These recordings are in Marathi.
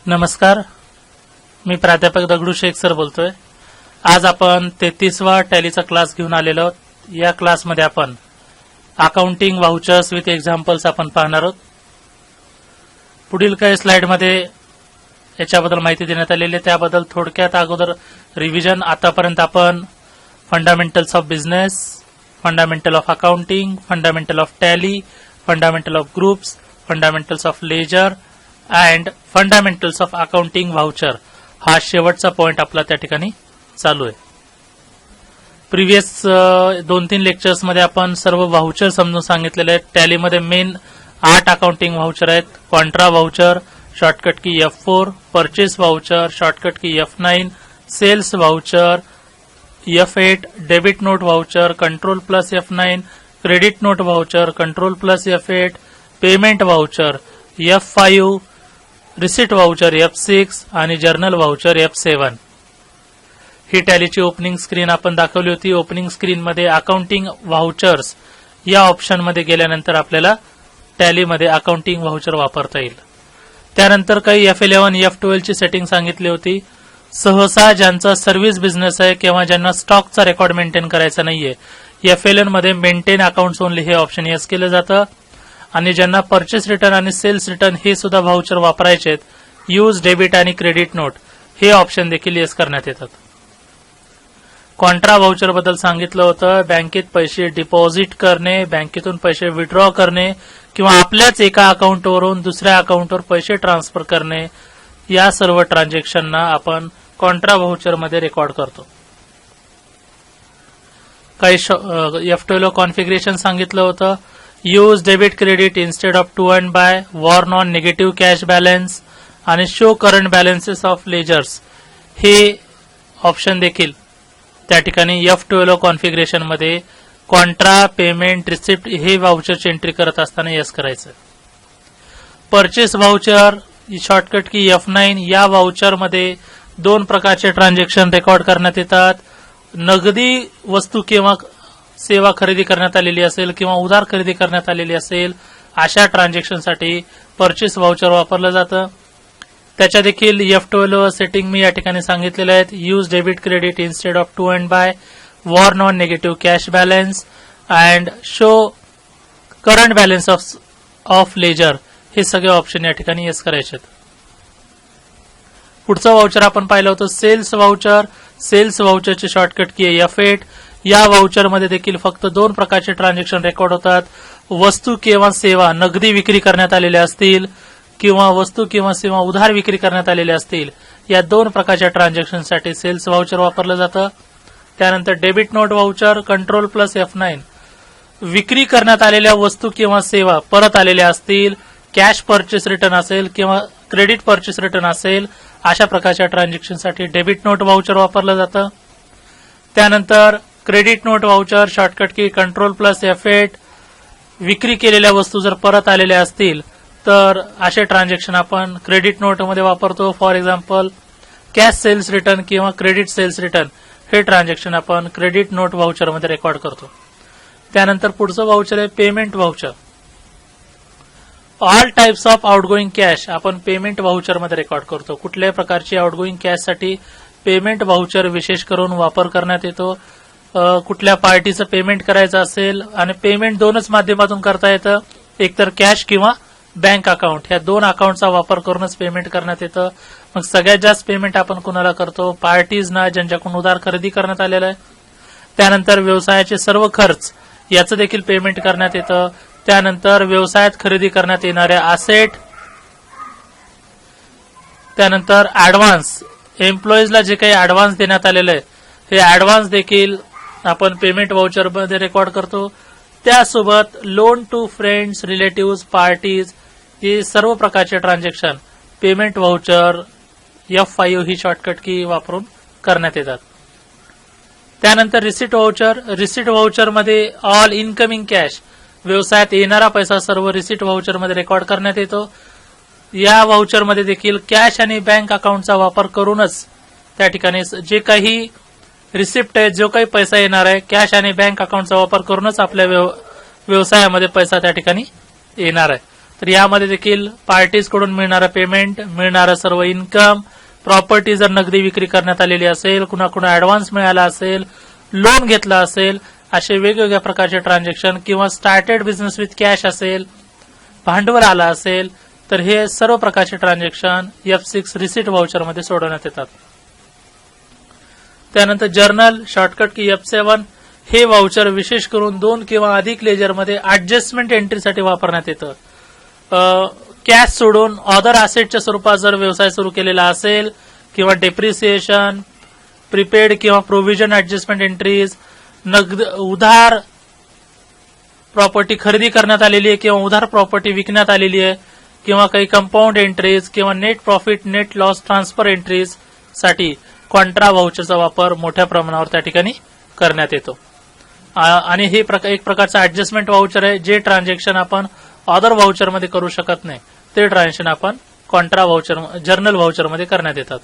नमस्कार, मी प्राध्यापक दगडू शेख सर बोलतोय। आज आपण 33वा टॅलीचा क्लास घेऊन आलेलो आहोत। या क्लासमध्ये आपण अकाउंटिंग व्हाउचर्स विथ एक्झाम्पल्स आपण पाहणार आहोत। पुढील काही स्लाइडमध्ये याच्याबद्दल माहिती देण्यात आलेली आहे, त्याबद्दल थोडक्यात अगोदर रिव्हिजन। आतापर्यंत आपण fundamentals of business, fundamental of accounting, fundamental of Tally, fundamental of groups, fundamentals of ledger and fundamentals of accounting voucher हा शेवटचा पॉइंट आपला त्या ठिकाणी चालू आहे। प्रिव्हियस 2-3 लेक्चर्स मध्ये आपण सर्व व्हाउचर समजून सांगितलेले आहेत। टॅलीमध्ये मेन 8 अकाउंटिंग व्हाउचर आहेत। Contra voucher, shortcut key F4, purchase voucher, shortcut key F9, sales voucher F8, debit note voucher, control plus F9, credit note voucher, control plus F8, payment voucher F5, receipt voucher F6 आणि जर्नल व्हाउचर F7। ही टॅलीची ओपनिंग स्क्रीन आपण दाखवली होती। ओपनिंग स्क्रीन मध्ये अकाउंटिंग व्हाउचर्स या ऑप्शन मध्ये गेल्यानंतर आपल्याला टॅलीमध्ये अकाउंटिंग व्हाउचर वापरता येईल। त्यानंतर काही F11, F12 ची सेटिंग सांगितली होती। सहसा ज्यांचा सर्व्हिस बिझनेस आहे किंवा ज्यांना स्टॉकचा रेकॉर्ड मेंटेन करायचा नाहीये, F11 मध्ये मेंटेन अकाउंट्स ओनली हे ऑप्शन येस केलं जातं। आणि ज्यांना परचेस रिटर्न आणि सेल्स रिटर्न हे सुद्धा व्हाउचर वापरायचे आहेत, यूज डेबिट आणि क्रेडिट नोट हे ऑप्शन देखील येस करण्यात येतात। कॉन्ट्रा व्हाउचर बद्दल सांगितलं होतं, बँकेत पैसे डिपॉझिट करणे, बँकेतून पैसे विड्रॉ करणे किंवा आपल्याच एका अकाउंटवरून दुसऱ्या अकाउंटवर पैसे ट्रान्सफर करणे, या सर्व ट्रान्झॅक्शनना आपण कॉन्ट्रा व्हाउचर मध्ये रेकॉर्ड करतो। काही F12 कॉन्फिगरेशन सांगितलं होतं, use debit credit instead of to and by, warn on negative cash balance आणि show current balances of ledgers हे ऑप्शन देखील त्या ठिकाणी F12 कॉन्फिगरेशन मध्ये कॉन्ट्रा, पेमेंट, रिसिप्ट हे व्हाउचरची एंट्री करत असताना येस करायचं। Purchase voucher shortcut key F9 या व्हाउचर मध्ये 2 प्रकारचे ट्रान्झॅक्शन रेकॉर्ड करण्यात येतात। नगदी वस्तू किंवा सेवा खरेदी करण्यात आलेली असेल किंवा उधार खरेदी करण्यात आलेली असेल, अशा ट्रान्झॅक्शनसाठी परचेस व्हाउचर वापरलं जातं। त्याच्या देखील F12 सेटिंग मी या ठिकाणी सांगितलेल्या आहेत। Use debit credit instead of to and by, warn on negative cash balance and show current balance of ledger हे सगळे ऑप्शन या ठिकाणी येस करायचे आहेत। पुढचं व्हाउचर आपण पाहिलं होतं सेल्स व्हाउचर। सेल्स व्हाउचरचे शॉर्टकट की F8 या व्हाउचर मध्ये देखील फक्त 2 प्रकारचे ट्रान्झॅक्शन रेकॉर्ड होतात। वस्तू किंवा सेवा नगदी विक्री करण्यात आलेल्या असतील किंवा वस्तू किंवा सेवा उधार विक्री करण्यात आलेल्या असतील, या 2 प्रकारच्या ट्रान्झॅक्शनसाठी सेल्स व्हाउचर वापरलं जातं। त्यानंतर debit note voucher, control plus F9 विक्री करण्यात आलेल्या वस्तू किंवा सेवा परत आलेल्या असतील, कॅश परचेस रिटर्न असेल किंवा क्रेडिट परचेस रिटर्न असेल, अशा प्रकारच्या ट्रान्झॅक्शनसाठी डेबिट नोट व्हाउचर वापरलं जातं। त्यानंतर क्रेडिट नोट व्हाउचर शॉर्टकट की कंट्रोल प्लस F8 विक्री केलेल्या वस्तू जर परत आलेल्या असतील तर असे ट्रान्झॅक्शन आपण क्रेडिट नोट मध्ये वापरतो। For example cash sales return किंवा क्रेडिट सेल्स रिटर्न हे ट्रान्झॅक्शन आपण क्रेडिट नोट व्हाउचर मध्ये रेकॉर्ड करतो। त्यानंतर पुढचं व्हाउचर आहे payment voucher. All types of outgoing cash आपण पेमेंट व्हाउचर मध्ये रेकॉर्ड करतो। कुठल्याही प्रकारची आउटगोईंग कॅश साठी पेमेंट व्हाउचर विशेष करून वापर करण्यात येतो। कुठल्या पार्टीचं पेमेंट करायचं असेल आणि पेमेंट 2च माध्यमातून करता येतं, एकतर कॅश किंवा बँक अकाउंट, ह्या 2 अकाउंटचा वापर करूनच पेमेंट करण्यात येतं। मग सगळ्यात जास्त पेमेंट आपण कुणाला करतो? पार्टीजना, ज्यांच्याकडून उधार खरेदी करण्यात आलेला आहे। त्यानंतर व्यवसायाचे सर्व खर्च याचं देखील पेमेंट करण्यात येतं। त्यानंतर व्यवसायात खरेदी करण्यात येणाऱ्या असेट, त्यानंतर ऍडव्हान्स, एम्प्लॉईजला जे काही ऍडव्हान्स देण्यात आलेलं आहे हे ऍडव्हान्स देखील आपण पेमेंट व्हाउचर मध्ये रेकॉर्ड करतो। त्यासोबत loan to friends, relative, parties हे सर्व प्रकारचे ट्रान्झॅक्शन पेमेंट व्हाउचर F5 ही शॉर्टकट की वापरून करण्यात येतात। त्यानंतर रिसिट व्हाउचर। रिसिट व्हाउचर मध्ये ऑल इनकमिंग कॅश, व्यवसायात येणारा पैसा सर्व रिसिट व्हाउचर मध्ये रेकॉर्ड करण्यात येतो। या व्हाउचर मध्ये देखील कॅश आणि बँक अकाउंटचा वापर करूनच त्या ठिकाणी जे काही रिसिप्ट आहे, जो काही पैसा येणार आहे, कॅश आणि बँक अकाउंटचा वापर करूनच आपल्या व्यवसायामध्ये पैसा त्या ठिकाणी येणार आहे। तर यामध्ये देखील पार्टीज कडून मिळणारं पेमेंट, मिळणारं सर्व इन्कम, प्रॉपर्टी जर नगदी विक्री करण्यात आलेली असेल, कुणाकुणा ऍडव्हान्स मिळाला असेल, लोन घेतला असेल, असे वेगवेगळ्या प्रकारचे ट्रान्झॅक्शन किंवा स्टार्टेड बिझनेस विथ कॅश असेल, भांडवल आला असेल, तर हे सर्व प्रकारचे ट्रान्झॅक्शन F6 रिसीट व्हाउचरमध्ये सोडवण्यात येतात. त्यानंतर जर्नल शॉर्टकट की F7 हे व्हाउचर विशेष करून 2 किंवा अधिक लेजरमध्ये ऍडजस्टमेंट एंट्रीसाठी वापरण्यात येतं. कॅश सोडून अदर असेटच्या स्वरूपात जर व्यवसाय सुरू केलेला असेल किंवा डेप्रिसिएशन, प्रीपेड किंवा प्रोव्हिजन ऍडजस्टमेंट एंट्रीज, उधार प्रॉपर्टी खरेदी करण्यात आलेली आहे किंवा उधार प्रॉपर्टी विकण्यात आलेली आहे किंवा काही कंपाऊंड एंट्रीज किंवा net profit net loss transfer entries साठी कॉन्ट्रा व्हाउचरचा वापर मोठ्या प्रमाणावर त्या ठिकाणी करण्यात येतो. आणि हे एक प्रकारचं ऍडजस्टमेंट व्हाउचर आहे. जे ट्रान्झॅक्शन आपण अदर व्हाउचरमध्ये करू शकत नाही ते ट्रान्झॅक्शन आपण कॉन्ट्रा व्हाउचर जर्नल व्हाउचरमध्ये करण्यात येतात.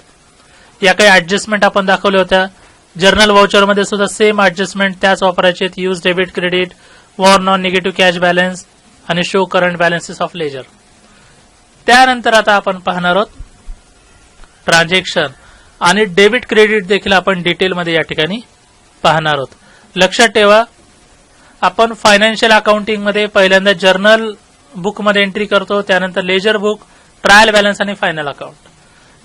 या काही ऍडजस्टमेंट आपण दाखवल्या होत्या. जर्नल व्हाउचरमध्ये सुद्धा सेम ऍडजस्टमेंट त्याच वापरायचे आहेत. Use debit credit, warn on negative cash balance आणि show current balances of ledger. त्यानंतर आता आपण पाहणार आहोत ट्रान्झॅक्शन आणि डेबिट क्रेडिट देखील आपण डिटेलमध्ये या ठिकाणी पाहणार आहोत. लक्षात ठेवा, आपण फायनान्शियल अकाउंटिंगमध्ये पहिल्यांदा जर्नल बुकमध्ये एंट्री करतो, त्यानंतर लेजर बुक, ट्रायल बॅलन्स आणि फायनल अकाउंट.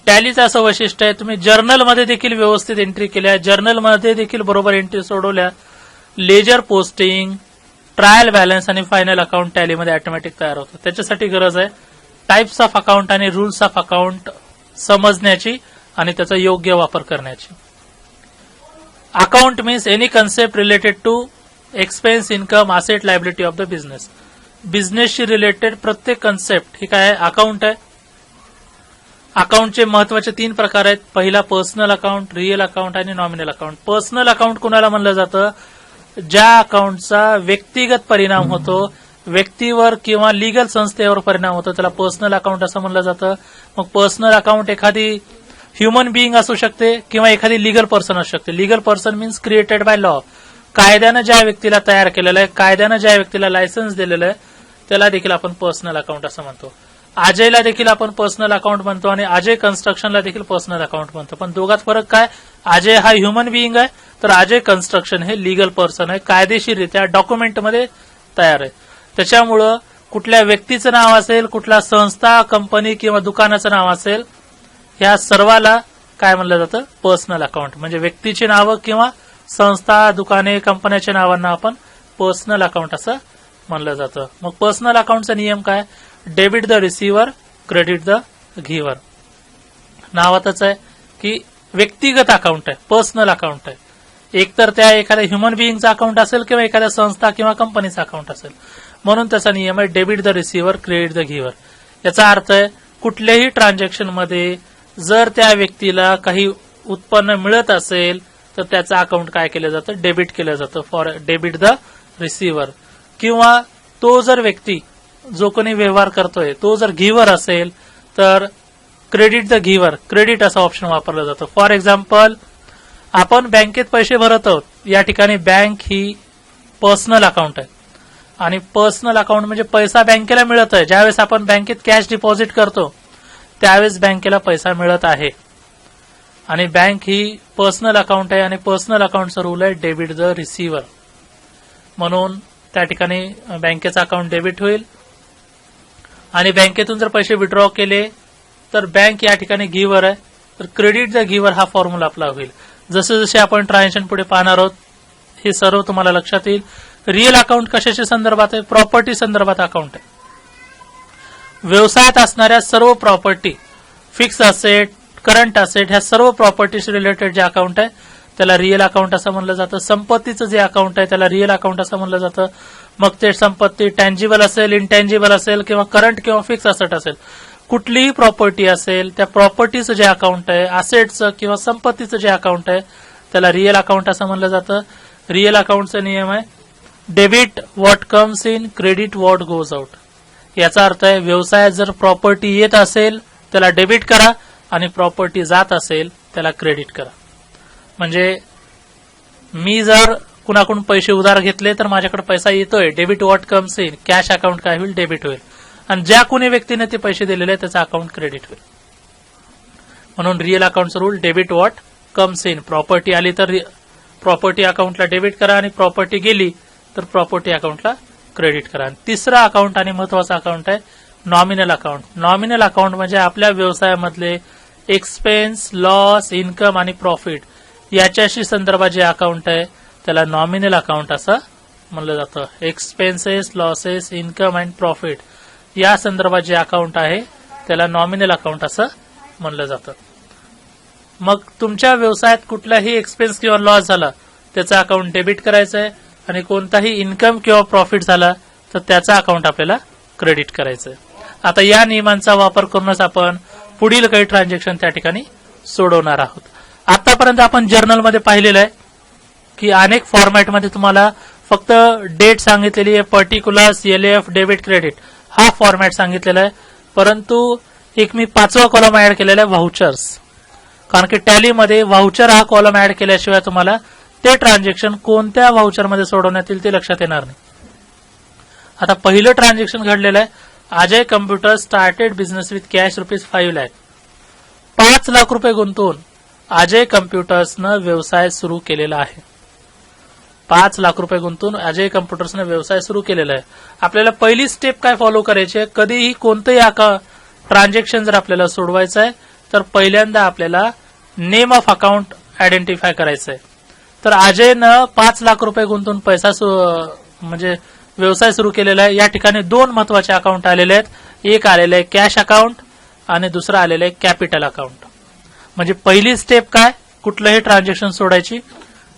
टॅलीचं असं वैशिष्ट्य आहे, तुम्ही जर्नलमध्ये देखील व्यवस्थित एंट्री केल्या, जर्नलमध्ये देखील बरोबर एंट्री सोडवल्या, लेजर पोस्टिंग, ट्रायल बॅलन्स आणि फायनल अकाउंट टॅलीमध्ये ऑटोमॅटिक तयार होतं. त्याच्यासाठी गरज आहे टाइप्स ऑफ अकाउंट आणि रूल्स ऑफ अकाउंट समजण्याची आणि त्याचा योग्य वापर करण्याची. Account means any concept related to expense, income, asset, liability of the business. बिझनेसशी रिलेटेड प्रत्येक कन्सेप्ट ही काय आहे? अकाउंट आहे. अकाउंटचे महत्वाचे 3 प्रकार आहेत. पहिला पर्सनल अकाउंट, रिअल अकाउंट आणि नॉमिनल अकाउंट. पर्सनल अकाउंट कुणाला म्हणलं जातं? ज्या अकाउंटचा व्यक्तिगत परिणाम होतो, व्यक्तीवर किंवा लिगल संस्थेवर परिणाम होतो, त्याला पर्सनल अकाउंट असं म्हणलं जातं. मग पर्सनल अकाउंट एखादी ह्युमन बिईंग असू शकते किंवा एखादी लिगल पर्सन असू शकते. Legal person means created by law. कायद्यानं ज्या व्यक्तीला तयार केलेलं आहे, कायद्यानं ज्या व्यक्तीला लायसन्स दिलेलं आहे, त्याला देखील आपण पर्सनल अकाउंट असं म्हणतो. अजयला देखील आपण पर्सनल अकाउंट म्हणतो आणि अजय कन्स्ट्रक्शनला देखील पर्सनल अकाउंट म्हणतो. पण दोघात फरक काय? अजय हा ह्युमन बिईंग आहे, तर अजय कन्स्ट्रक्शन हे लिगल पर्सन आहे, कायदेशीररित्या डॉक्युमेंटमध्ये तयार आहे. त्याच्यामुळं कुठल्या व्यक्तीचं नाव असेल, कुठल्या संस्था, कंपनी किंवा दुकानाचं नाव असेल, ह्या सर्वाला काय म्हणलं जातं? Personal account. म्हणजे व्यक्तीची नावं किंवा संस्था, दुकाने, कंपन्याच्या नावांना आपण पर्सनल अकाउंट असं म्हणलं जातं. मग पर्सनल अकाउंटचा नियम काय? Debit the receiver, credit the giver. नावातच आहे की व्यक्तिगत अकाउंट आहे, पर्सनल अकाउंट आहे. एकतर त्या एखाद्या ह्युमन बिईंगचं अकाउंट असेल किंवा एखाद्या संस्था किंवा कंपनीचं अकाउंट असेल. म्हणून त्याचा नियम आहे debit the receiver, credit the giver. याचा अर्थ आहे कुठल्याही ट्रान्झॅक्शनमध्ये जर त्या व्यक्तीला काही उत्पन्न मिळत असेल तर त्याचं अकाउंट काय केलं जातं? डेबिट केलं जातं. For debit the receiver. किंवा तो जर व्यक्ती जो कोणी व्यवहार करतोय तो जर गिव्हर असेल तर क्रेडिट द गिव्हर, क्रेडिट असं ऑप्शन वापरलं जातं. फॉर एक्झाम्पल, आपण बँकेत पैसे भरत आहोत. या ठिकाणी बँक ही पर्सनल अकाउंट आहे आणि पर्सनल अकाउंट म्हणजे पैसा बँकेला मिळत आहे. ज्यावेळेस आपण बँकेत कॅश डिपॉझिट करतो त्यावेळेस बँकेला पैसा मिळत आहे आणि बँक ही पर्सनल अकाउंट आहे आणि पर्सनल अकाउंटचा रूल आहे डेबिट द रिसिव्हर. म्हणून त्या ठिकाणी बँकेचं अकाउंट डेबिट होईल आणि बँकेतून जर पैसे विड्रॉ केले तर बँक या ठिकाणी गिव्हर आहे, तर क्रेडिट द गिव्हर हा फॉर्म्युला आपला होईल. जसे जसे आपण ट्रान्झॅक्शन पुढे पाहणार आहोत हे सर्व तुम्हाला लक्षात येईल. रिअल अकाउंट कशाच्या संदर्भात आहे? प्रॉपर्टी संदर्भात अकाउंट आहे. व्यवसायात असणाऱ्या सर्व property, fix asset, current asset, ह्या सर्व प्रॉपर्टीशी रिलेटेड जे अकाउंट आहे त्याला रिअल अकाउंट असं म्हणलं जातं. संपत्तीचं जे अकाउंट आहे त्याला रिअल अकाउंट असं म्हणलं जातं. मग ते संपत्ती टँजिबल असेल, इनटँजिबल असेल किंवा करंट किंवा फिक्स असेट असेल, कुठलीही प्रॉपर्टी असेल त्या प्रॉपर्टीचं जे अकाउंट आहे, असेटचं किंवा संपत्तीचं जे अकाउंट आहे त्याला रिअल अकाउंट असं म्हणलं जातं. रिअल अकाउंटचा नियम आहे debit what comes in, credit what goes out. याचा अर्थ आहे व्यवसायात जर प्रॉपर्टी येत असेल त्याला डेबिट करा आणि प्रॉपर्टी जात असेल त्याला क्रेडिट करा. म्हणजे मी जर कुणाकडून पैसे उधार घेतले तर माझ्याकडे पैसा येतोय, debit what comes in, cash account काय होईल? डेबिट होईल. आणि ज्या कोणी व्यक्तीने ते पैसे दिलेले त्याचं अकाउंट क्रेडिट होईल. म्हणून रिअल अकाउंटचा rule debit what comes in. Property आली तर प्रॉपर्टी अकाउंटला डेबिट करा आणि प्रॉपर्टी गेली तर प्रॉपर्टी अकाउंटला क्रेडिट करा. तिसरा अकाउंट आणि महत्वाचा अकाउंट आहे नॉमिनल अकाउंट. नॉमिनल अकाउंट म्हणजे आपल्या व्यवसायामधले एक्सपेन्स, लॉस, इन्कम आणि प्रॉफिट याच्याशी संदर्भात जे अकाउंट आहे त्याला नॉमिनल अकाउंट असं म्हणलं जातं. Expenses, losses, income and profit या संदर्भात जे अकाउंट आहे त्याला नॉमिनल अकाउंट असं म्हणलं जातं. मग तुमच्या व्यवसायात कुठलाही एक्सपेन्स किंवा लॉस झाला त्याचं अकाउंट डेबिट करायचं आहे आणि कोणताही इन्कम किंवा प्रॉफिट झाला तर त्याचा अकाउंट आपल्याला क्रेडिट करायचं आहे. आता या नियमांचा वापर करूनच आपण पुढील काही ट्रान्झॅक्शन त्या ठिकाणी सोडवणार आहोत. आतापर्यंत आपण जर्नलमध्ये पाहिलेलं आहे की अनेक फॉर्मॅटमध्ये तुम्हाला फक्त डेट सांगितलेली आहे, पर्टिक्युलर्स, एलएफ, डेबिट, क्रेडिट हा फॉर्मॅट सांगितलेला आहे. परंतु एक मी 5वा कॉलम ऍड केलेला आहे व्हाउचर्स. कारण की टॅलीमध्ये व्हाउचर हा कॉलम ऍड केल्याशिवाय तुम्हाला ते ट्रान्झॅक्शन कोणत्या व्हाउचरमध्ये सोडवण्यात येईल ते लक्षात येणार नाही. आता पहिलं ट्रान्झॅक्शन घडलेलं आहे. Ajay computer started business with cash ₹5 lakh. 5 lakh रुपये गुंतवून अजय कम्प्युटर्सनं व्यवसाय सुरू केलेला आहे. 5 लाख रुपये गुंतवून अजय कम्प्युटर्सनं व्यवसाय सुरू केलेला आहे. आपल्याला पहिली स्टेप काय फॉलो करायची आहे? कधीही कोणतंही ट्रान्झॅक्शन जर आपल्याला सोडवायचं आहे तर पहिल्यांदा आपल्याला नेम ऑफ अकाउंट आयडेंटिफाय करायचं आहे. तर अजयनं 5 लाख रुपये गुंतवून पैसा म्हणजे व्यवसाय सुरू केलेला आहे. या ठिकाणी 2 महत्वाचे अकाउंट आलेले आहेत. एक आलेलं आहे कॅश अकाउंट आणि दुसरं आलेलं आहे कॅपिटल अकाउंट. म्हणजे पहिली स्टेप काय? कुठलंही ट्रान्झॅक्शन सोडायची,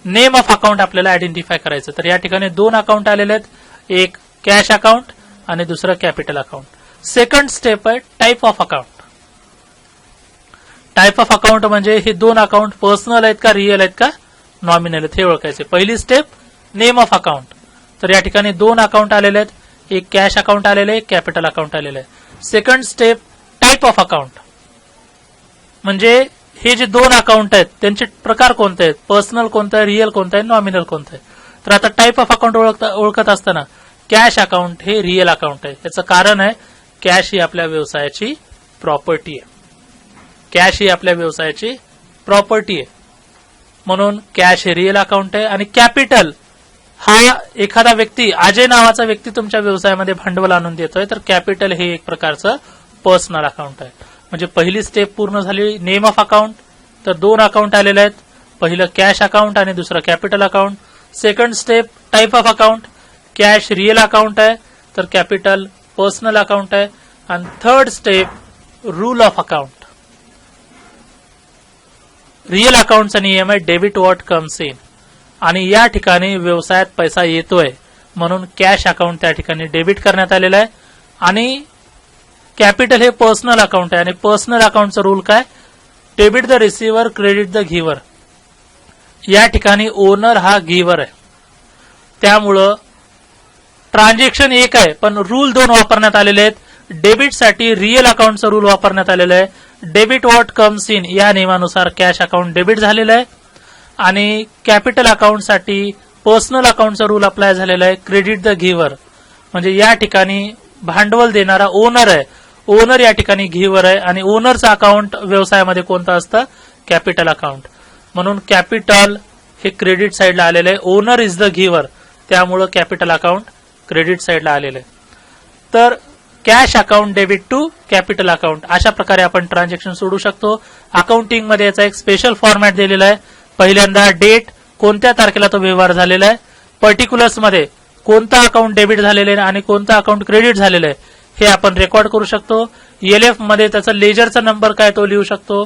नेम ऑफ अकाउंट आपल्याला आयडेंटिफाय करायचं. तर या ठिकाणी 2 अकाउंट आलेले आहेत, एक कॅश अकाउंट आणि दुसरं कॅपिटल अकाउंट. सेकंड स्टेप आहे type of account. Type of account म्हणजे हे 2 अकाउंट पर्सनल आहेत का, रिअल आहेत का, नॉमिनल आहेत हे ओळखायचे. पहिली स्टेप नेम ऑफ अकाउंट. तर या ठिकाणी 2 अकाउंट आलेले आहेत, एक कॅश अकाउंट आलेले आहे, कॅपिटल अकाउंट आलेले आहे. Second step type of account म्हणजे हे जे 2 अकाउंट आहेत त्यांचे प्रकार कोणते आहेत, पर्सनल कोणतं आहे, रिअल कोणतं आहे, नॉमिनल कोणतं आहे. तर आता टाईप ऑफ अकाउंट ओळखत असताना कॅश अकाउंट हे रिअल अकाउंट आहे. याचं कारण आहे कॅश ही आपल्या व्यवसायाची प्रॉपर्टी आहे. कॅश ही आपल्या व्यवसायाची प्रॉपर्टी आहे म्हणून कॅश हे रिअल अकाउंट आहे. आणि कॅपिटल हा एखादा व्यक्ती, अजय नावाचा व्यक्ती तुमच्या व्यवसायामध्ये भांडवल आणून देतोय तर कॅपिटल हे एक प्रकारचं पर्सनल अकाउंट आहे. म्हणजे पहिली स्टेप पूर्ण झाली नेम ऑफ अकाउंट. तर 2 अकाउंट आलेले आहेत, पहिलं कॅश अकाउंट आणि दुसरं capital account. Second step type of account, cash real account आहे तर कॅपिटल पर्सनल अकाउंट आहे. आणि third step rule of account. Real अकाउंटचा नियम आहे डेबिट व्हॉट कम्स इन. आणि या ठिकाणी व्यवसायात पैसा येतोय म्हणून कॅश अकाउंट त्या ठिकाणी डेबिट करण्यात आलेलं आहे. आणि कॅपिटल हे पर्सनल अकाउंट आहे आणि पर्सनल अकाउंटचा रूल काय, debit the receiver, credit the giver. या ठिकाणी ओनर हा गिव्हर आहे. त्यामुळं ट्रान्झॅक्शन एक आहे पण रूल 2 वापरण्यात आलेले आहेत. डेबिटसाठी रिअल अकाउंटचा रूल वापरण्यात आलेला आहे. डेबिट व्हॉट कम्स इन या नियमानुसार कॅश अकाउंट डेबिट झालेलं आहे. आणि कॅपिटल अकाउंटसाठी पर्सनल अकाउंटचा रूल अप्लाय झालेला आहे, क्रेडिट द गिव्हर. म्हणजे या ठिकाणी भांडवल देणारा ओनर आहे, ओनर या ठिकाणी गिव्हर आहे. आणि ओनरचं अकाउंट व्यवसायामध्ये कोणतं असतं, कॅपिटल अकाउंट. म्हणून कॅपिटल हे क्रेडिट साईडला आलेलं आहे, ओनर इज द गिव्हर, त्यामुळं कॅपिटल अकाउंट क्रेडिट साईडला आलेलं आहे. तर cash account debit to capital account अशा प्रकारे आपण ट्रान्झॅक्शन सोडू शकतो. अकाउंटिंग मध्ये याचा एक स्पेशल फॉर्मॅट दिलेला आहे. पहिल्यांदा डेट, कोणत्या तारखेला तो व्यवहार झालेला आहे. पर्टिक्युलर्स मध्ये कोणता अकाउंट डेबिट झालेलं आहे आणि कोणता अकाउंट क्रेडिट झालेलं आहे हे आपण रेकॉर्ड करू शकतो. एलएफ मध्ये त्याचा लेजरचा नंबर काय तो लिहू शकतो.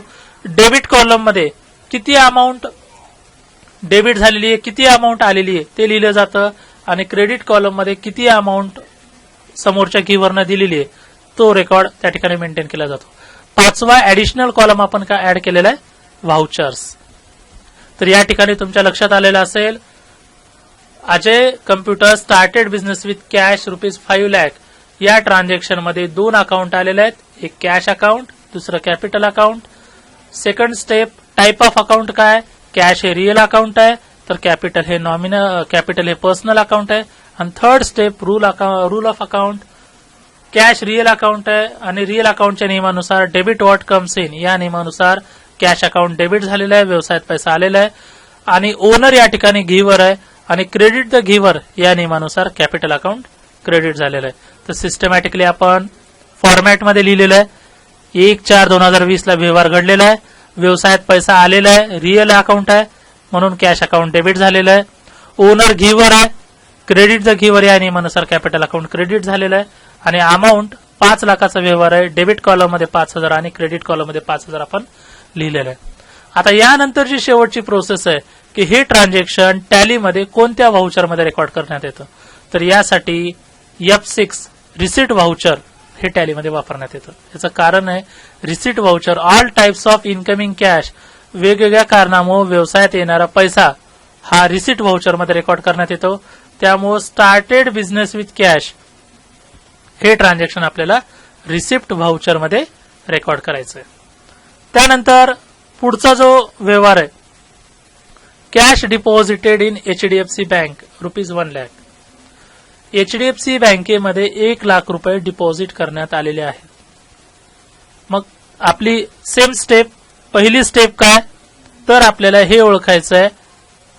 डेबिट कॉलम मध्ये किती अमाऊंट डेबिट झालेली आहे, किती अमाऊंट आलेली आहे ते लिहिलं जातं. आणि क्रेडिट कॉलम मध्ये किती अमाऊंट समोरच्या गिव्हरनं दिलेली आहे तो रेकॉर्ड त्या ठिकाणी मेंटेन केला जातो. 5वा ऍडिशनल कॉलम आपण काय ऍड केलेला आहे, व्हाउचर्स. तर या ठिकाणी तुमच्या लक्षात आलेलं असेल Ajay computer started business with cash ₹5 lakh. या ट्रान्झॅक्शन मध्ये 2 अकाउंट आलेले आहेत, एक कॅश अकाउंट, दुसरं capital account. Second step type of account काय, कॅश हे रिअल अकाउंट आहे तर कॅपिटल हे कॅपिटल हे पर्सनल अकाउंट आहे. आणि third step rule of account, cash real account आहे आणि रिअल अकाउंटच्या नियमानुसार डेबिट व्हॉट कम्स इन या नियमानुसार कॅश अकाउंट डेबिट झालेलं आहे, व्यवसायात पैसा आलेला आहे आणि ओनर या ठिकाणी गिव्हर आहे आणि क्रेडिट द गिव्हर या नियमानुसार कॅपिटल अकाउंट क्रेडिट झालेलं आहे. तर सिस्टमॅटिकली आपण फॉर्मॅटमध्ये लिहिलेलं आहे. 1/4/2020 ला व्यवहार घडलेला आहे, व्यवसायात पैसा आलेला आहे, रिअल अकाउंट आहे म्हणून कॅश अकाउंट डेबिट झालेलं आहे. ओनर गिव्हर आहे, क्रेडिट द गिव्हर या नियमानुसार कॅपिटल अकाउंट क्रेडिट झालेलं आहे आणि अमाऊंट 5 लाखाचा व्यवहार आहे. डेबिट कॉलम मध्ये 5,000 आणि क्रेडिट कॉलम मध्ये 5,000 आपण लिहिलेलं आहे. आता यानंतरची शेवटची प्रोसेस आहे की हे ट्रान्झॅक्शन टॅलीमध्ये कोणत्या व्हाउचरमध्ये रेकॉर्ड करण्यात येतं. तर यासाठी F6 रिसिट व्हाउचर हे टॅलीमध्ये वापरण्यात येतं. याचं कारण आहे receipt voucher all types of incoming cash, वेगवेगळ्या कारणामुळे व्यवसायात येणारा पैसा हा रिसिट व्हाउचरमध्ये रेकॉर्ड करण्यात येतो. त्यामुळे स्टार्टेड बिझनेस विथ कॅश हे ट्रान्झॅक्शन आपल्याला रिसिप्ट व्हाउचरमध्ये रेकॉर्ड करायचं आहे. त्यानंतर पुढचा जो व्यवहार आहे cash deposited in HDFC bank ₹1,00,000. HDFC बँकेमध्ये 1 लाख रुपये डिपॉझिट करण्यात आलेले आहेत. मग आपली सेम स्टेप, पहिली स्टेप काय, तर आपल्याला हे ओळखायचं आहे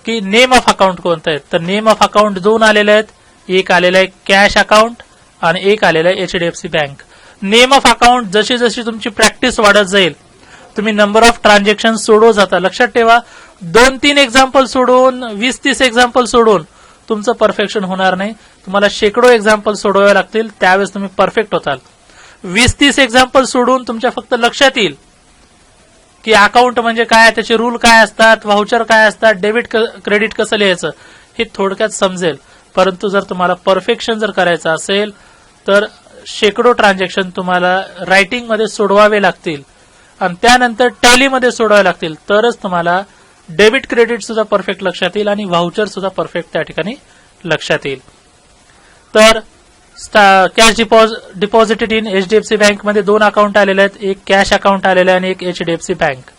की नेम ऑफ अकाउंट कोणतं आहे. तर नेम ऑफ अकाउंट 2 आलेले आहेत, एक आलेलं आहे कॅश अकाउंट आणि एक आलेलं आहे HDFC bank. Name of account जशी जशी तुमची प्रॅक्टिस वाढत जाईल तुम्ही नंबर ऑफ ट्रान्झॅक्शन सोडवत जाता. लक्षात ठेवा 2-3 एक्झाम्पल सोडून 20-30 एक्झाम्पल सोडून तुमचं परफेक्शन होणार नाही. तुम्हाला शेकडो एक्झाम्पल सोडवावे लागतील, त्यावेळेस तुम्ही परफेक्ट होताल. 20-30 एक्झाम्पल सोडून तुमच्या फक्त लक्षात येईल की अकाउंट म्हणजे काय, त्याचे रूल काय असतात, व्हाउचर काय असतात, डेबिट क्रेडिट कसं लिहायचं हे थोडक्यात समजेल. परंतु जर तुम्हाला परफेक्शन जर करायचं असेल तर शेकडो ट्रान्झॅक्शन तुम्हाला रायटिंगमध्ये सोडवावे लागतील आणि त्यानंतर टॅलीमध्ये सोडवावे लागतील, तरच तुम्हाला डेबिट क्रेडिट सुद्धा परफेक्ट लक्षात येईल आणि व्हाउचर सुद्धा परफेक्ट त्या ठिकाणी लक्षात येईल. तर cash deposited in HDFC bank मध्ये 2 अकाउंट आलेले आहेत, एक कॅश अकाउंट आलेलं आहे आणि एक HDFC बँक.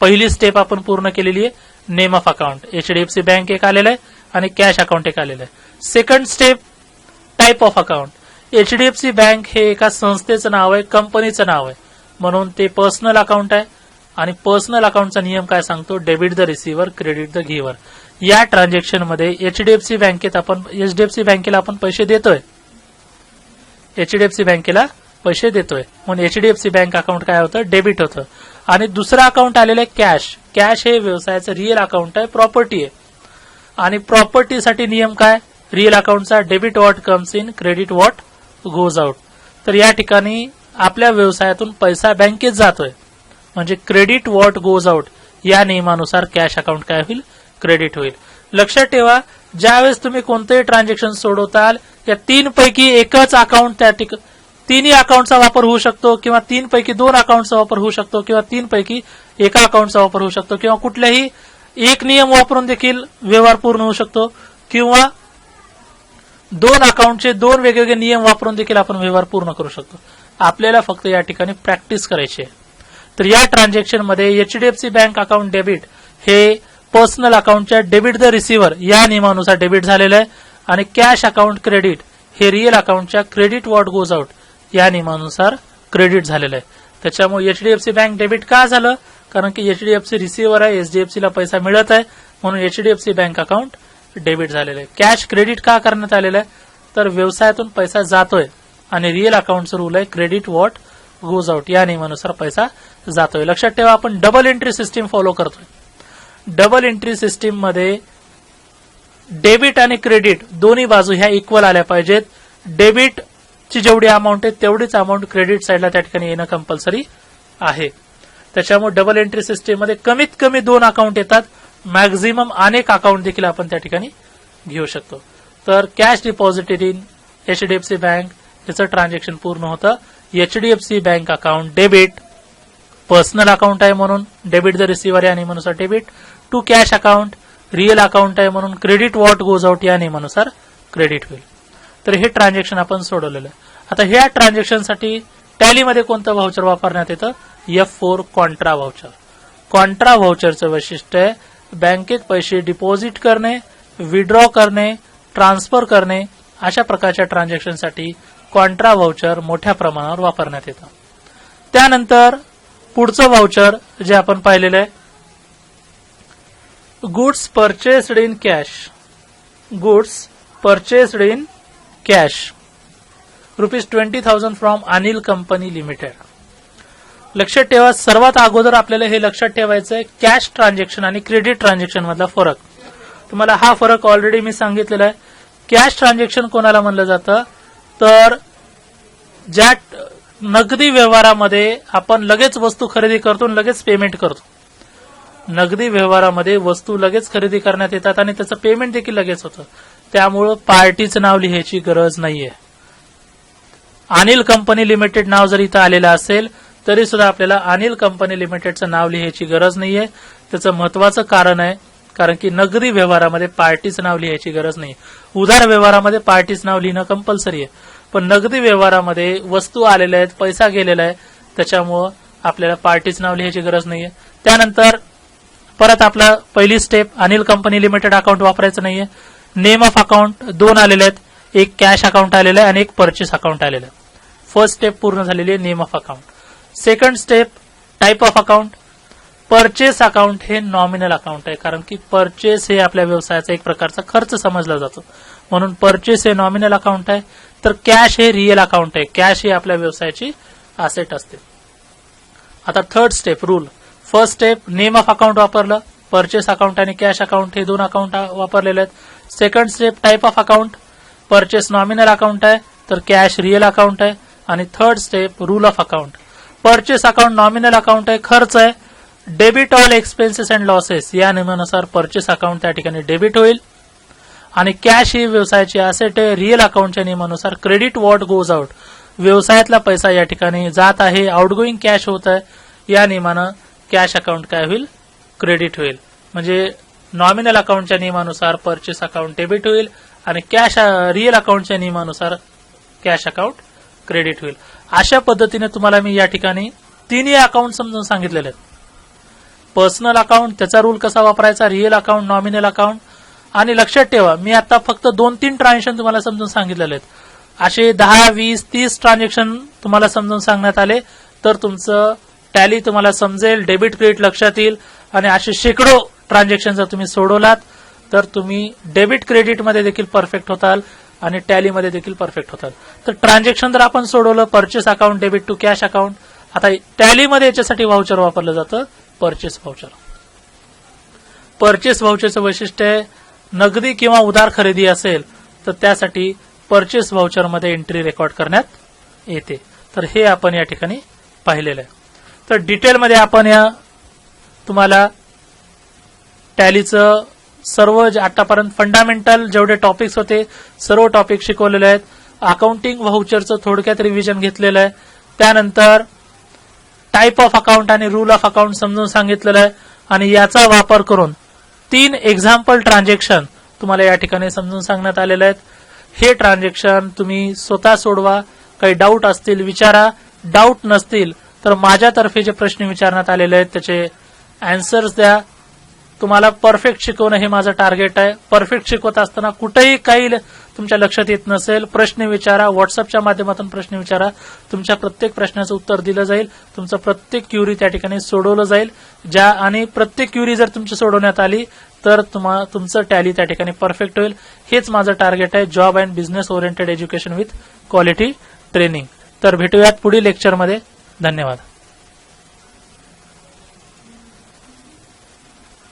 पहिली स्टेप आपण पूर्ण केलेली आहे, name of account. HDFC bank एक आलेलं आहे आणि कॅश अकाउंट एक आलेलं आहे. Second step type of account. HDFC bank हे एका संस्थेचं नाव आहे, कंपनीचं नाव आहे, म्हणून ते पर्सनल अकाउंट आहे आणि पर्सनल अकाउंटचा नियम काय सांगतो, debit the receiver, credit the giver. या ट्रान्झॅक्शन मध्ये HDFC बँकेला आपण पैसे देतोय, HDFC बँकेला पैसे देतोय म्हणून HDFC बँक अकाउंट काय होतं, डेबिट होतं. आणि दुसरं अकाउंट आलेलं आहे कॅश. कॅश हे व्यवसायाचं रिअल अकाउंट आहे, प्रॉपर्टी आहे आणि प्रॉपर्टीसाठी नियम काय, रिअल अकाउंटचा debit what comes in, credit what goes out. तर या ठिकाणी आपल्या व्यवसायातून पैसा बँकेत जातोय म्हणजे क्रेडिट व्हॉट गोज आउट या नियमानुसार कॅश अकाउंट काय होईल, क्रेडिट होईल. लक्षात ठेवा ज्यावेळेस तुम्ही कोणतेही ट्रान्झॅक्शन सोडवताल या 3 पैकी एकच अकाउंट त्या तिन्ही अकाउंटचा वापर होऊ शकतो किंवा 3 पैकी 2 अकाउंटचा वापर होऊ शकतो किंवा 3 पैकी एका अकाउंटचा वापर होऊ शकतो किंवा कुठल्याही एक नियम वापरून देखील व्यवहार पूर्ण होऊ शकतो किंवा 2 अकाउंटचे 2 वेगवेगळे नियम वापरून देखील आपण व्यवहार पूर्ण करू शकतो. आपल्याला फक्त या ठिकाणी प्रॅक्टिस करायची आहे. तर या ट्रान्झॅक्शन मध्ये HDFC बँक अकाउंट डेबिट हे पर्सनल अकाउंटच्या डेबिट द रिसिव्हर या नियमानुसार डेबिट झालेलं आहे आणि कॅश अकाउंट क्रेडिट हे रिअल अकाउंटच्या क्रेडिट व्हॉट गोज आउट या नियमानुसार क्रेडिट झालेलं आहे. त्याच्यामुळे HDFC बँक डेबिट का झालं, कारण की HDFC रिसिव्हर आहे, HDFC ला पैसा मिळत आहे म्हणून HDFC बँक अकाउंट डेबिट झालेलं आहे. कॅश क्रेडिट का करण्यात आलेलं आहे, तर व्यवसायातून पैसा जातोय आणि रिअल अकाउंटचं रूल आहे क्रेडिट व्हॉट गोज आउट या नियमानुसार पैसा जातोय. लक्षात ठेवा आपण डबल एंट्री सिस्टीम फॉलो करतोय. डबल एंट्री सिस्टीम मध्ये डेबिट आणि क्रेडिट दोन्ही बाजू ह्या इक्वल आल्या पाहिजेत. डेबिट ची जेवढी अमाऊंट आहे तेवढीच अमाऊंट क्रेडिट साईडला त्या ठिकाणी येणं कंपल्सरी आहे. त्याच्यामुळे डबल एंट्री सिस्टीम मध्ये कमीत कमी 2 अकाउंट येतात, मॅक्झिमम अनेक अकाउंट देखील आपण त्या ठिकाणी घेऊ शकतो. तर cash deposited in HDFC bank याचं ट्रान्झॅक्शन पूर्ण होतं. HDFC bank account debit personal account आहे म्हणून डेबिट द रिसिव्हर या नियमानुसार debit, to cash account real account आहे म्हणून क्रेडिट व्हॉट गोज आउट या नियमानुसार क्रेडिट होईल. तर हे ट्रान्झॅक्शन आपण सोडवलेलं आहे. आता ह्या ट्रान्झॅक्शनसाठी टॅलीमध्ये कोणतं व्हाउचर वापरण्यात येतं, F4 कॉन्ट्रा व्हाउचर. कॉन्ट्रा व्हाउचरचं वैशिष्ट्य आहे बँकेत पैसे डिपॉझिट करणे, विड्रॉ करणे, ट्रान्सफर करणे अशा प्रकारच्या ट्रान्झॅक्शनसाठी कॉन्ट्रा व्हाउचर मोठ्या प्रमाणावर वापरण्यात येतं. त्यानंतर पुढचं व्हाउचर जे आपण पाहिलेलं आहे, goods purchased in cash. Goods purchased in cash ₹20,000 from Anil company limited. लक्षात ठेवा, सर्वात अगोदर आपल्याला हे लक्षात ठेवायचं आहे कॅश ट्रान्झॅक्शन आणि क्रेडिट ट्रान्झॅक्शन मधला फरक. तुम्हाला हा फरक ऑलरेडी मी सांगितलेला आहे. कॅश ट्रान्झॅक्शन कोणाला म्हणलं जातं, तर ज्या नगदी व्यवहारामध्ये आपण लगेच वस्तू खरेदी करतो आणि लगेच पेमेंट करतो. नगदी व्यवहारामध्ये वस्तू लगेच खरेदी करण्यात येतात आणि त्याचं पेमेंट देखील लगेच होतं. त्यामुळं पार्टीचं नाव लिहायची गरज नाहीये. अनिल कंपनी लिमिटेड नाव जर इथं आलेलं असेल तरी सुद्धा आपल्याला अनिल कंपनी लिमिटेडचं नाव लिहायची गरज नाहीये. त्याचं महत्वाचं कारण आहे, कारण की नगदी व्यवहारामध्ये पार्टीचं नाव लिहायची गरज नाही. उधार व्यवहारामध्ये पार्टीचं नाव लिहिणं कंपल्सरी आहे, पण नगदी व्यवहारामध्ये वस्तू आलेल्या आहेत, पैसा गेलेला आहे, त्याच्यामुळं आपल्याला पार्टीचं नाव लिहायची गरज नाहीये. त्यानंतर परत आपला पहिली step, Anil company limited account वापरायचं नाहीये. नेम ऑफ अकाउंट 2 आलेले आहेत, एक कॅश अकाउंट आलेलं आहे आणि एक परचेस अकाउंट आलेलं आहे. फर्स्ट स्टेप पूर्ण झालेली आहे, name of account. Second step, type of account. Purchase account हे नॉमिनल अकाउंट आहे, कारण की परचेस हे आपल्या व्यवसायाचा एक प्रकारचा खर्च समजला जातो, म्हणून परचेस हे नॉमिनल अकाउंट आहे. तर कॅश हे रिअल अकाउंट आहे. कॅश ही आपल्या व्यवसायाची असेट असते. आता third step, rule. First step, name of account वापरलं, परचेस अकाउंट आणि कॅश अकाउंट हे 2 अकाउंट वापरलेले आहेत. Second step, type of account. Purchase nominal account आहे, तर कॅश रिअल अकाउंट आहे. आणि third step, rule of account. Purchase account nominal account आहे, खर्च आहे. Debit all expenses and losses या नियमानुसार परचेस अकाउंट त्या ठिकाणी डेबिट होईल. आणि कॅश ही व्यवसायाची असेट आहे. रिअल अकाउंटच्या नियमानुसार क्रेडिट व्हॉट गोज आउट, व्यवसायातला पैसा या ठिकाणी जात आहे, आउटगोईंग कॅश होत आहे, या नियमानं कॅश अकाउंट काय होईल, क्रेडिट होईल. म्हणजे नॉमिनल अकाउंटच्या नियमानुसार परचेस अकाउंट डेबिट होईल आणि कॅश रिअल अकाउंटच्या नियमानुसार कॅश अकाउंट क्रेडिट होईल. अशा पद्धतीने तुम्हाला मी या ठिकाणी 3 अकाउंट समजून सांगितलेले आहेत. पर्सनल अकाउंट, त्याचा रूल कसा वापरायचा, रिअल अकाउंट, नॉमिनल अकाउंट. आणि लक्षात ठेवा, मी आता फक्त 2-3 ट्रान्झॅक्शन तुम्हाला समजून सांगितलेले आहेत. असे 10, 20, 30 ट्रान्झॅक्शन तुम्हाला समजून सांगण्यात आले तर तुमचं टॅली तुम्हाला समजेल, डेबिट क्रेडिट लक्षात येईल. आणि असे शेकडो ट्रान्झॅक्शन जर तुम्ही सोडवलात तर तुम्ही डेबिट क्रेडिटमध्ये देखील परफेक्ट होताल आणि टॅलीमध्ये देखील परफेक्ट होताल. तर ट्रान्झॅक्शन जर आपण सोडवलं, purchase account debit to cash account. आता टॅलीमध्ये याच्यासाठी व्हाउचर वापरलं जातं, परचेस व्हाउचर. परचेस व्हाउचरचं वैशिष्ट्य आहे, नगदी किंवा उधार खरेदी असेल तर त्यासाठी परचेस व्हाउचरमध्ये एंट्री रेकॉर्ड करण्यात येते. तर हे आपण या ठिकाणी पाहिलेलं आहे. तर डिटेलमध्ये आपण या तुम्हाला टॅलीचं सर्व आतापर्यंत फंडामेंटल जेवढे टॉपिक्स होते सर्व टॉपिक शिकवलेले आहेत. अकाउंटिंग व्हाउचरचं थोडक्यात रिव्हिजन घेतलेलं आहे. त्यानंतर टाईप ऑफ अकाउंट आणि रूल ऑफ अकाउंट समजून सांगितलेलं आहे आणि याचा वापर करून 3 एक्झाम्पल ट्रान्झॅक्शन तुम्हाला या ठिकाणी समजून सांगण्यात आलेले आहेत. हे ट्रान्झॅक्शन तुम्ही स्वतः सोडवा. काही डाऊट असतील विचारा, डाऊट नसतील तर माझ्यातर्फे जे प्रश्न विचारण्यात आलेले आहेत त्याचे अँसर्स द्या. तुम्हाला परफेक्ट शिकवणं हे माझं टार्गेट आहे. परफेक्ट शिकवत असताना कुठेही काही तुमच्या लक्षात येत नसेल, प्रश्न विचारा. व्हॉट्सअपच्या माध्यमातून प्रश्न विचारा. तुमच्या प्रत्येक प्रश्नाचं उत्तर दिलं जाईल. तुमचं प्रत्येक क्युरी त्या ठिकाणी सोडवलं जाईल. आणि प्रत्येक क्युरी जर तुमची सोडवण्यात आली तर तुमचं टॅली त्या ठिकाणी परफेक्ट होईल. हेच माझं टार्गेट आहे, job and business oriented education with quality training. तर भेटूयात पुढील लेक्चरमध्ये. धन्यवाद.